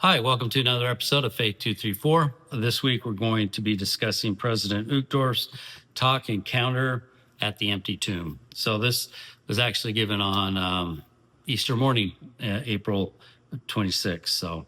Hi, welcome to another episode of Faith 234. This week we're going to be discussing President Uchtdorf's talk Encounter at the Empty Tomb. So this was actually given on Easter morning, April 26th. So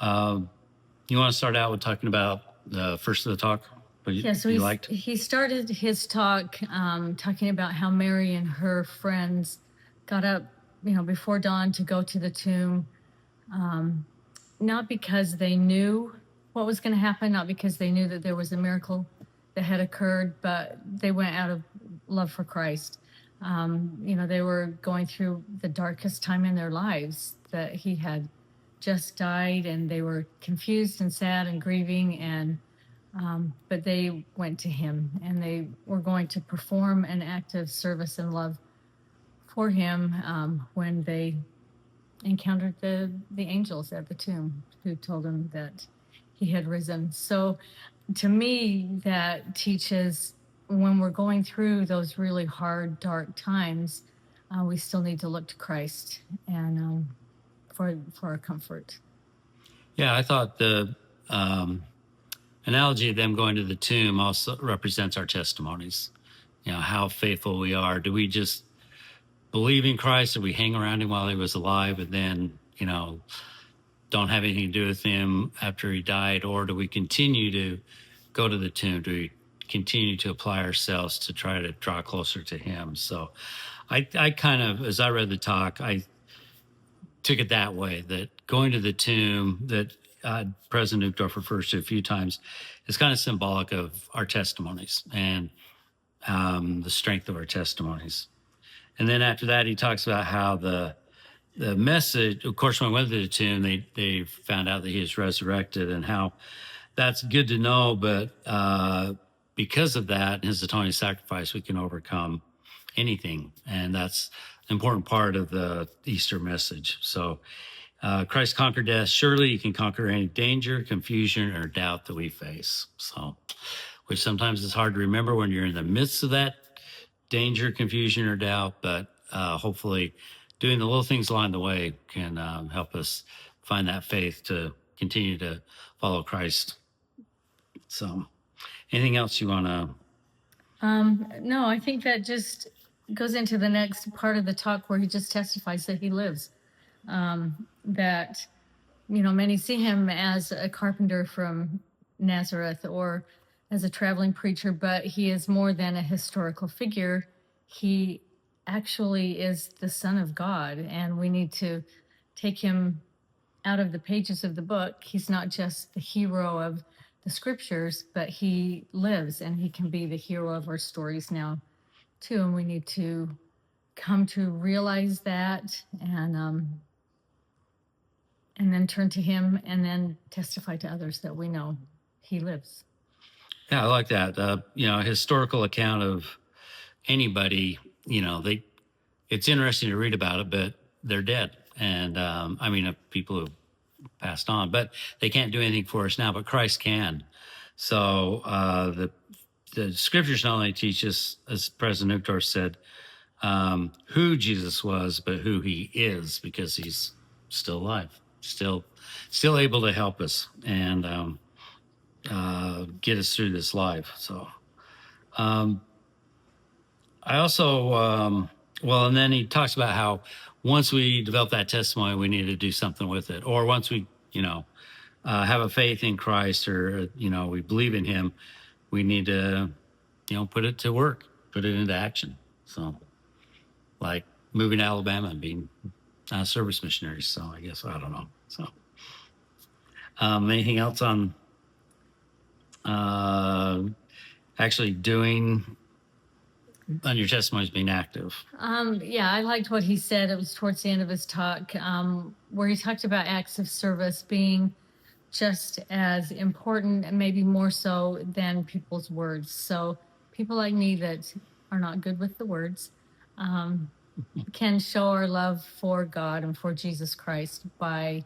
you want to start out with talking about the first of the talk? He started his talk talking about how Mary and her friends got up, before dawn to go to the tomb, not because they knew what was going to happen, not because they knew that there was a miracle that had occurred, but they went out of love for Christ. They were going through the darkest time in their lives, that he had just died, and they were confused and sad and grieving, but they went to him, and they were going to perform an act of service and love for him when they encountered the angels at the tomb, who told him that he had risen. So to me, that teaches, when we're going through those really hard, dark times, we still need to look to Christ and for our comfort. Yeah, I thought the analogy of them going to the tomb also represents our testimonies. How faithful we are. Do we just believe in Christ, or we hang around him while he was alive and then, don't have anything to do with him after he died? Or do we continue to go to the tomb? Do we continue to apply ourselves to try to draw closer to him? So I kind of, as I read the talk, I took it that way, that going to the tomb that President Uchtdorf refers to a few times is kind of symbolic of our testimonies and the strength of our testimonies. And then after that, he talks about how the message, of course, when we went to the tomb, they found out that he was resurrected, and how that's good to know. But because of that, his atoning sacrifice, we can overcome anything. And that's an important part of the Easter message. So Christ conquered death. Surely you can conquer any danger, confusion, or doubt that we face. So, which sometimes is hard to remember when you're in the midst of that danger, confusion, or doubt, but hopefully doing the little things along the way can help us find that faith to continue to follow Christ. So anything else you want to? No, I think that just goes into the next part of the talk, where he just testifies that he lives. That, many see him as a carpenter from Nazareth or as a traveling preacher, but he is more than a historical figure. He actually is the Son of God, and we need to take him out of the pages of the book. He's not just the hero of the scriptures, but he lives, and he can be the hero of our stories now too. And we need to come to realize that, and then turn to him, and then testify to others that we know he lives. Yeah, I like that. A historical account of anybody, it's interesting to read about it, but they're dead. And people who passed on, but they can't do anything for us now, but Christ can. So the scriptures not only teach us, as President Uchtdorf said, who Jesus was, but who he is, because he's still alive, still able to help us and get us through this life. So I also, and then he talks about how once we develop that testimony, we need to do something with it. Or once we, have a faith in Christ, or, we believe in him, we need to, put it to work, put it into action. So like moving to Alabama and being service missionaries. So I guess, I don't know. So anything else on actually doing on your testimonies, being active? I liked what he said. It was towards the end of his talk, where he talked about acts of service being just as important, and maybe more so, than people's words. So people like me that are not good with the words can show our love for God and for Jesus Christ by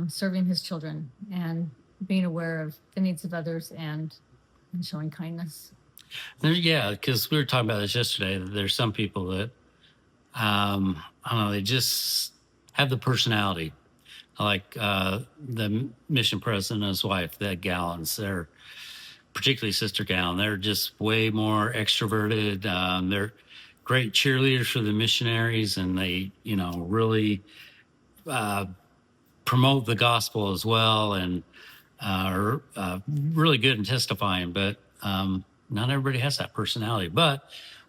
serving his children and being aware of the needs of others and showing kindness. Yeah, because we were talking about this yesterday. There's some people that, I don't know, they just have the personality I like the mission president and his wife, the Gallons. They're particularly Sister Gallon. They're just way more extroverted. They're great cheerleaders for the missionaries, and they, really promote the gospel as well, and are really good in testifying. But not everybody has that personality. But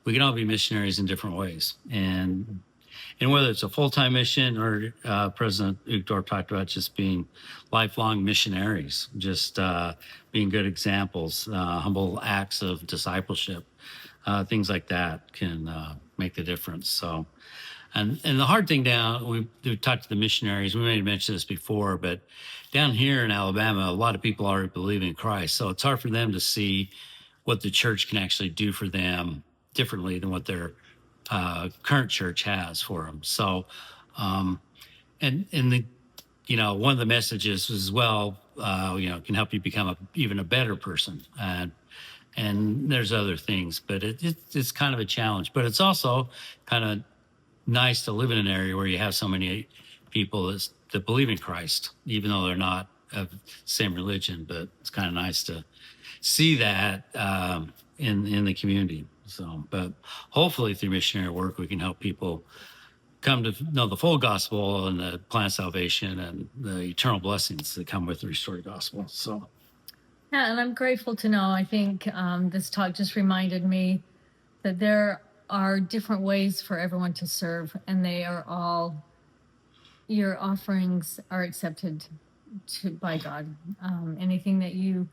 we can all be missionaries in different ways, and whether it's a full-time mission or President Uchtdorf talked about just being lifelong missionaries, just being good examples, humble acts of discipleship, things like that can make the difference. So, and the hard thing we've talked to the missionaries, we may have mentioned this before, but down here in Alabama, a lot of people already believe in Christ. So it's hard for them to see what the church can actually do for them differently than what their current church has for them. So, and the, one of the messages as well, can help you become even a better person. And there's other things, but it's kind of a challenge, but it's also kind of nice to live in an area where you have so many people that believe in Christ, even though they're not of the same religion, but it's kind of nice to see that in the community. So, but hopefully through missionary work, we can help people come to know the full gospel and the plan of salvation and the eternal blessings that come with the restored gospel. So, yeah, and I'm grateful to know. I think this talk just reminded me that there are different ways for everyone to serve, and they are all, your offerings are accepted by God. Anything that you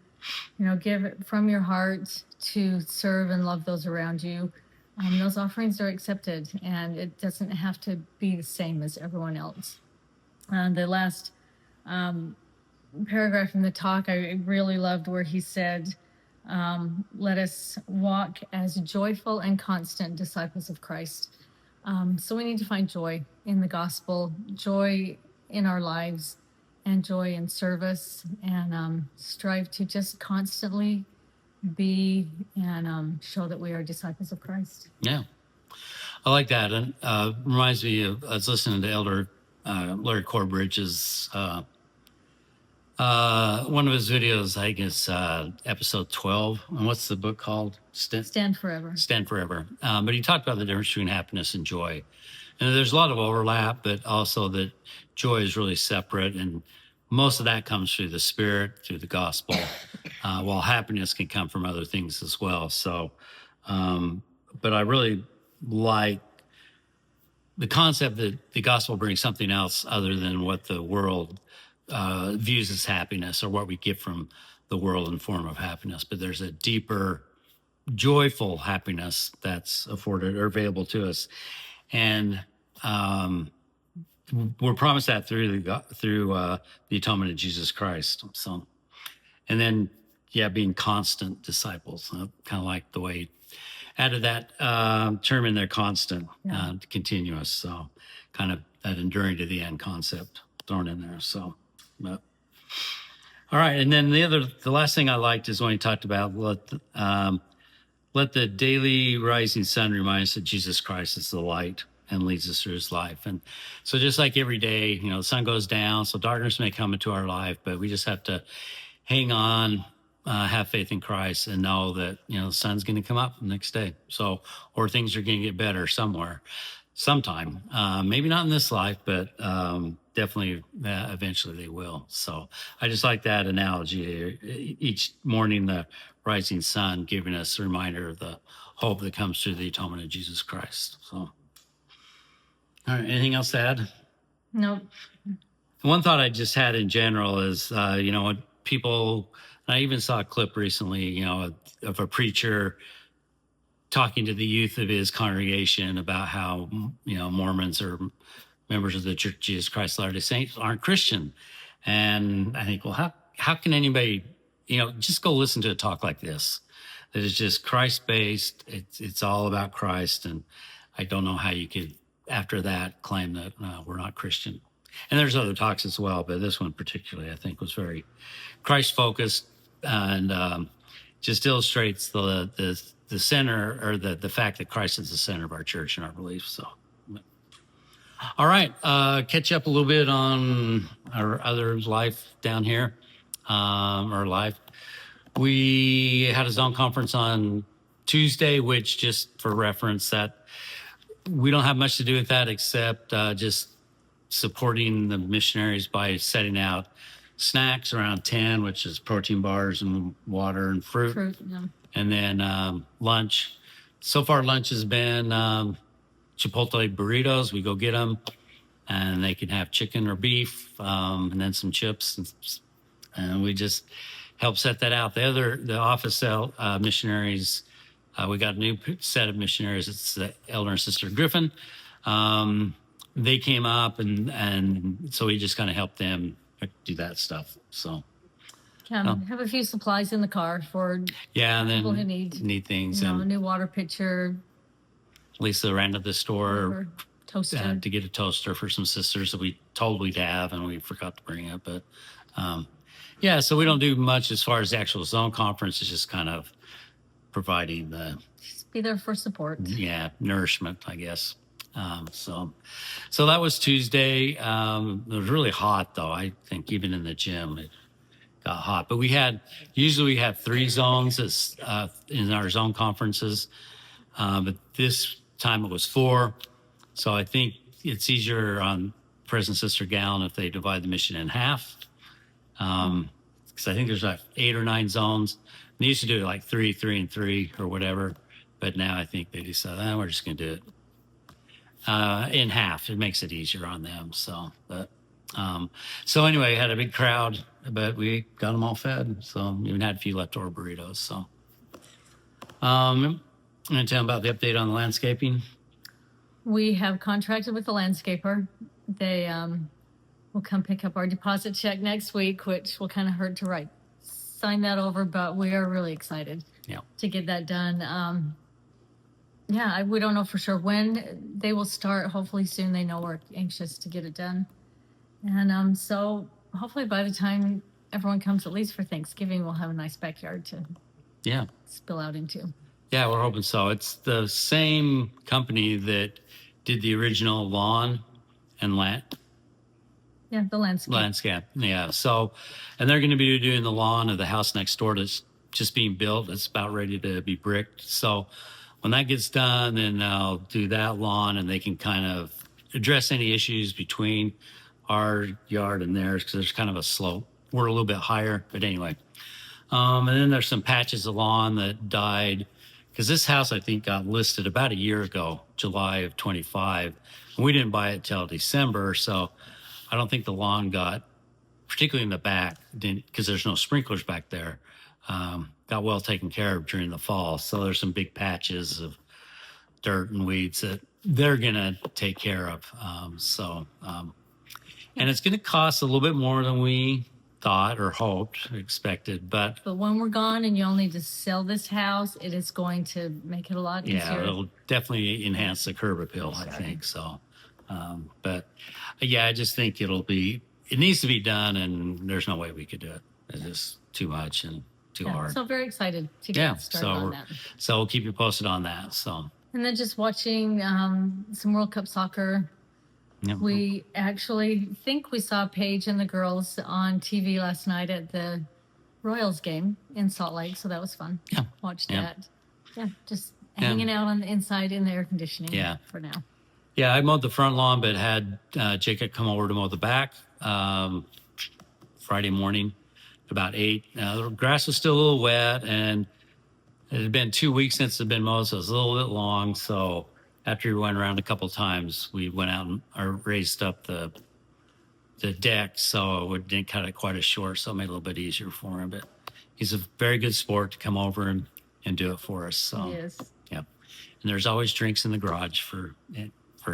give from your heart to serve and love those around you, those offerings are accepted, and it doesn't have to be the same as everyone else. The last paragraph in the talk, I really loved where he said, let us walk as joyful and constant disciples of Christ. So we need to find joy in the gospel, joy in our lives, and joy in service, and strive to just constantly be and show that we are disciples of Christ. Yeah, I like that. And reminds me of, I was listening to Elder Larry Corbridge's one of his videos, I guess, episode 12. And what's the book called? Stand Forever. Stand Forever. But he talked about the difference between happiness and joy. And there's a lot of overlap, but also that joy is really separate. And most of that comes through the Spirit, through the gospel, while happiness can come from other things as well. So, but I really like the concept that the gospel brings something else other than what the world views as happiness, or what we get from the world in form of happiness. But there's a deeper, joyful happiness that's afforded or available to us. And we're promised that through the atonement of Jesus Christ. So, and then, being constant disciples. Kind of like the way he added that term in there, constant, continuous. So, kind of that enduring to the end concept thrown in there. So, but all right. And then the last thing I liked is when he talked about let the daily rising sun remind us that Jesus Christ is the light and leads us through his life. And so just like every day, the sun goes down, so darkness may come into our life, but we just have to hang on, have faith in Christ, and know that, the sun's going to come up the next day. So, or things are going to get better sometime. Maybe not in this life, but definitely eventually they will. So I just like that analogy. Each morning, the rising sun giving us a reminder of the hope that comes through the atonement of Jesus Christ. So, all right, anything else to add? Nope. One thought I just had in general is, when people, I even saw a clip recently, of a preacher talking to the youth of his congregation about how, Mormons or members of the Church of Jesus Christ of Latter-day Saints aren't Christian. And I think, well, how can anybody, just go listen to a talk like this, that is just Christ-based. It's all about Christ. And I don't know how you could, after that, claim that we're not Christian. And there's other talks as well, but this one particularly, I think, was very Christ-focused, and just illustrates the center, or the fact that Christ is the center of our church and our beliefs. So, All right. Catch up a little bit on our other life down here, our life. We had a zone conference on Tuesday, which, just for reference, that we don't have much to do with that except just supporting the missionaries by setting out snacks around 10, which is protein bars and water and fruit. Yeah. And then lunch. So far, lunch has been Chipotle burritos. We go get them, and they can have chicken or beef, and then some chips, and we just help set that out. The office cell missionaries, we got a new set of missionaries. It's the elder and sister Griffin. They came up, and so we just kind of helped them do that stuff. So. Have a few supplies in the car for and people then who need things. a new water pitcher. Lisa ran to the store toaster to get a toaster for some sisters that we told we'd have, and we forgot to bring it. But so we don't do much as far as the actual zone conference. It's just kind of providing just be there for support. Yeah, nourishment, I guess. So that was Tuesday. It was really hot, though. I think even in the gym it got hot. But we usually have 3 zones in our zone conferences. But this time it was 4. So I think it's easier on President Sister Gallon if they divide the mission in half. Because I think there's like 8 or 9 zones. They used to do it like 3, 3, and 3 or whatever. But now I think they decided, we're just going to do it in half. It makes it easier on them. So anyway, had a big crowd, but we got them all fed. So even had a few leftover burritos. So I'm going to tell them about the update on the landscaping. We have contracted with the landscaper. They will come pick up our deposit check next week, which will kind of hurt to sign that over, but we are really excited to get that done. We don't know for sure when they will start. Hopefully soon. They know we're anxious to get it done. And so hopefully by the time everyone comes, at least for Thanksgiving, we'll have a nice backyard to spill out into. Yeah, we're hoping so. It's the same company that did the original lawn and the landscape. Yeah. So, and they're going to be doing the lawn of the house next door that's just being built. It's about ready to be bricked. So when that gets done, then they'll do that lawn, and they can kind of address any issues between our yard and theirs, because there's kind of a slope. We're a little bit higher, but anyway. And then there's some patches of lawn that died, because this house, I think, got listed about a year ago, July of 25. And we didn't buy it till December, so I don't think the lawn got, particularly in the back, because there's no sprinklers back there, got well taken care of during the fall. So there's some big patches of dirt and weeds that they're going to take care of. And it's going to cost a little bit more than we thought or hoped, expected. But when we're gone and you'll need to sell this house, it is going to make it a lot easier. Yeah, it'll definitely enhance the curb appeal, I think. So, I just think it needs to be done, and there's no way we could do it. It's just too much and too hard. So very excited to get started on that. So we'll keep you posted on that. So. And then just watching some World Cup soccer. Yep. We actually think we saw Paige and the girls on TV last night at the Royals game in Salt Lake, so that was fun. Yeah. Watched that. Yeah, just hanging out on the inside in the air conditioning for now. Yeah, I mowed the front lawn, but had Jacob come over to mow the back Friday morning about 8. The grass was still a little wet, and it had been 2 weeks since it had been mowed, so it was a little bit long. So after we went around a couple of times, we went out and raised up the deck, so we didn't cut it quite as short, so it made it a little bit easier for him. But he's a very good sport to come over and do it for us. So he is. Yeah. And there's always drinks in the garage for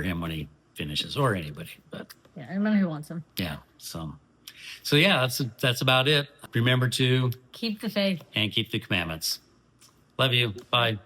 him when he finishes, or anybody. But anybody who wants them. Yeah. So that's about it. Remember to keep the faith and keep the commandments. Love you. Bye.